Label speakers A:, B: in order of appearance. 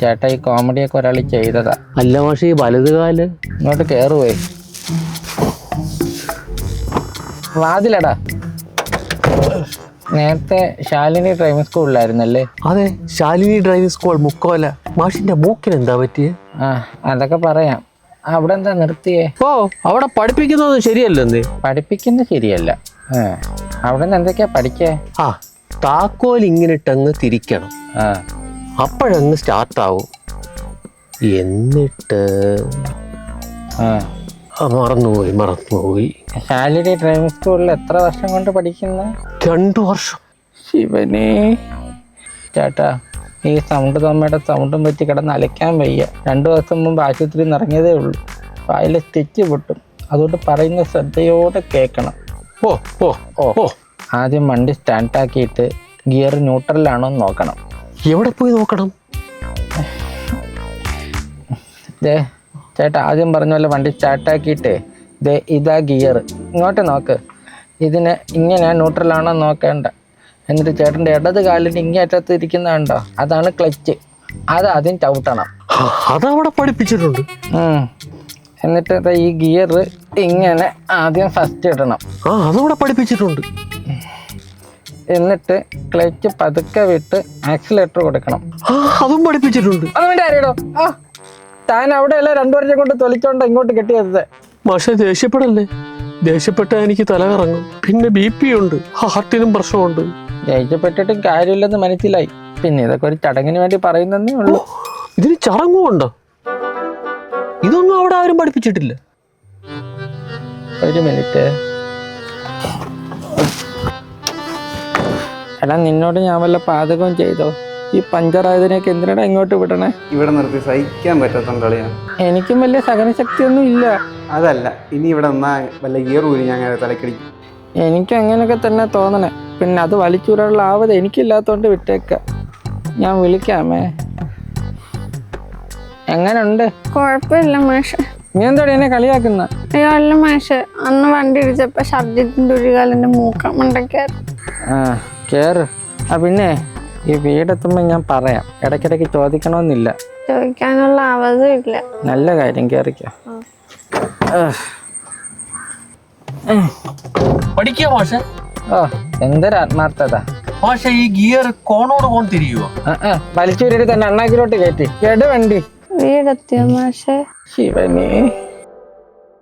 A: ചേട്ടാ ഈ കോമഡിയൊക്കെ ഒരാൾ ചെയ്തതാ.
B: അല്ല മാഷെ ഈ വലത് കാല്
A: ഇങ്ങോട്ട് കയറുപോയി. വാതിലടാ. നേരത്തെ ശാലിനി ഡ്രൈവിംഗ് സ്കൂളിലായിരുന്നല്ലേ?
B: അതെ, ശാലിനി ഡ്രൈവിംഗ് സ്കൂൾ മുക്കോല. മാഷിന്റെ മൂക്കിന് എന്താ പറ്റിയേ?
A: അതൊക്കെ പറയാം. അവിടെ എന്താ നിർത്തിയേ?
B: ഓ, അവിടെ പഠിപ്പിക്കുന്നത് ശരിയല്ലെന്നേ.
A: പഠിപ്പിക്കുന്നത് ശരിയല്ല. അവിടെ നിന്ന് എന്തൊക്കെയാ പഠിക്കേ?
B: താക്കോൽ ഇങ്ങനെ ഇട്ടങ്ങ് തിരിക്കണം, അപ്പോഴങ്ങ് സ്റ്റാർട്ടാവും. എന്നിട്ട് മറന്നുപോയി.
A: ശാലിനി ഡ്രൈവിംഗ് സ്കൂളിൽ എത്ര വർഷം കൊണ്ട് പഠിക്കുന്ന?
B: 2 വർഷം.
A: ശിവനേ. ചേട്ടാ, ഈ സൗണ്ട് തോമ്മയുടെ സൗണ്ടും പറ്റി കിടന്ന് അലയ്ക്കാൻ വയ്യ. 2 ദിവസം മുമ്പ് ആശുപത്രിയിൽ നിന്ന് ഇറങ്ങിയതേ ഉള്ളൂ. വായിലെ സ്റ്റിച്ച് പൊട്ടും. അതുകൊണ്ട് പറയുന്ന ശ്രദ്ധയോടെ കേൾക്കണം.
B: ഓ ഓ ഓ ഓ
A: ആദ്യം വണ്ടി സ്റ്റാൻഡാക്കിയിട്ട് ഗിയർ ന്യൂട്രലാണോ എന്ന് നോക്കണം.
B: എവിടെ പോയി നോക്കണം?
A: ചേട്ടാ, ആദ്യം പറഞ്ഞ പോലെ വണ്ടി സ്റ്റാർട്ടാക്കിയിട്ട് ഇതാ ഗിയർ, ഇങ്ങോട്ട് നോക്ക്. ഇതിന് ഇങ്ങനെ ന്യൂട്രലാണോ നോക്കേണ്ട. എന്നിട്ട് ചേട്ടൻ്റെ ഇടത് കാലിൻ്റെ ഇങ്ങേറ്റത്ത് ഇരിക്കുന്നതുണ്ടോ, അതാണ് ക്ലച്ച്. അത് ആദ്യം ചവിട്ടണം.
B: അതവിടെ പഠിപ്പിച്ചിട്ടുണ്ട്.
A: എന്നിട്ട് ഈ ഗിയർ ഇങ്ങനെ ആദ്യം ഫസ്റ്റ് ഇടണം.
B: അതവിടെ പഠിപ്പിച്ചിട്ടുണ്ട്.
A: എന്നിട്ട് ക്ലച്ച് പതുക്കെ വിട്ട് ആക്സിലേറ്റർ കൊടുക്കണം.
B: അതും പഠിപ്പിച്ചിട്ടുണ്ട്.
A: അതുകൊണ്ട് അറിയടോ, താൻ അവിടെ അല്ല 2 വർഷം കൊണ്ട് തൊലിച്ചോണ്ട ഇങ്ങോട്ട് കെട്ടിയത്.
B: പക്ഷെ ദേഷ്യപ്പെടല്ലേ, ദേഷ്യപ്പെട്ട എനിക്ക് തല കറങ്ങും. പിന്നെ BP ഉണ്ട്, ഹാർട്ടിനും പ്രശ്നമുണ്ട്.
A: ദേഷ്യപ്പെട്ടിട്ടും കാര്യമില്ലെന്ന് മനസ്സിലായി. പിന്നെ ഇതൊക്കെ ഒരു ചടങ്ങിന് വേണ്ടി പറയുന്നതേ ഉള്ളൂ.
B: ഇതിന് ചടങ്ങുണ്ടോ? ഇതൊന്നും അവിടെ ആരും പഠിപ്പിച്ചിട്ടില്ല.
A: ഒരു മിനിറ്റ്. എടാ, നിന്നോട് ഞാൻ വല്ല പാചകവും ചെയ്തോ? ഈ പഞ്ചറായതിനൊക്കെ എന്തിനാ ഇങ്ങോട്ട് വിടണേ?
C: ഇവിടെ നിർത്തി സഹിക്കാൻ പറ്റാത്തോണ്ട് കളിയാണ്.
A: എനിക്കും വലിയ സഹനശക്തിയൊന്നും ഇല്ല.
C: അതല്ല, ഇനി ഇവിടെ നിന്നാ വല്ല ഗിയർ ഊരി ഞാൻ തലക്കടിക്കും.
A: എനിക്കും അങ്ങനെയൊക്കെ തന്നെ തോന്നണേ. പിന്നെ അത് വലിച്ചൂരാനുള്ള ആവത് എനിക്കില്ലാത്തോണ്ട് വിട്ടേക്ക. ഞാൻ വിളിക്കാമേ. എങ്ങനുണ്ട്?
D: കുഴപ്പമില്ല മാഷെ.
A: നീ എന്തോടെ എന്നെ കളിയാക്കുന്ന?
D: അയ്യോ മാഷെ, അന്ന് വണ്ടി ഇടിച്ചപ്പോ ശബ്ദത്തിന്റെ ഒരു കാലിന്റെ മൂക്ക മണ്ടക്കാറ്.
A: കേറ്. പിന്നെ ഈ വീടെത്തുമ്പോ ഞാൻ പറയാം. ഇടയ്ക്കിടയ്ക്ക് ചോദിക്കണമെന്നില്ല.
D: ചോദിക്കാനുള്ള അവധം ഇല്ല.
A: നല്ല കാര്യം, കേറിക്കോ.
B: പഠിക്കുക മാഷെ.
A: എന്തൊരു ആത്മാർത്ഥത.
B: മാഷെ, ഈ ഗിയർ കോണോട് കോൺ തിരിയുവോ?
A: വലിച്ചൂരി തന്നെ അണ്ണാക്കിലോട്ട് കയറ്റി. എട് വണ്ടി.
D: വീടെത്തിയോ മാഷെ?
A: ശിവനേ.